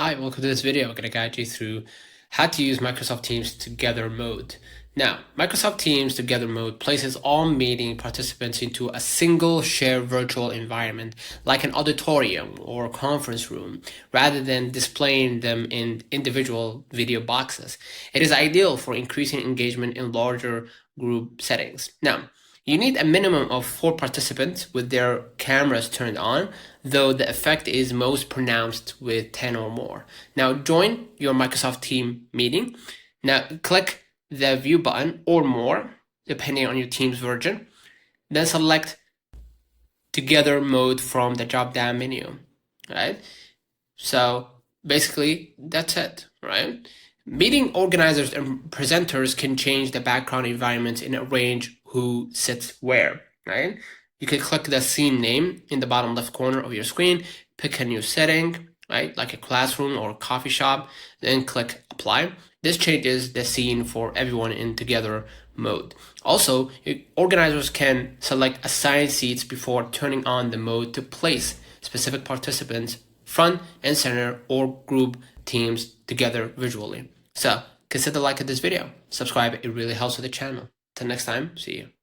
Hi, welcome to this video. I'm going to guide you through how to use Microsoft Teams Together mode. Now, Microsoft Teams Together mode places all meeting participants into a single shared virtual environment, like an auditorium or conference room, rather than displaying them in individual video boxes. It is ideal for increasing engagement in larger group settings. Now, you need a minimum of 4 participants with their cameras turned on, though the effect is most pronounced with 10 or more. Now join your Microsoft Team meeting. Now click the View button or More, depending on your Teams version. Then select Together Mode from the drop-down menu, right? So basically, that's it, right? Meeting organizers and presenters can change the background environments and arrange who sits where, right? You can click the scene name in the bottom left corner of your screen, pick a new setting, right? Like a classroom or a coffee shop, then click apply. This changes the scene for everyone in Together mode. Also, organizers can select assigned seats before turning on the mode to place specific participants front and center or group teams together visually. So consider liking this video, subscribe, it really helps with the channel. Till next time, see you.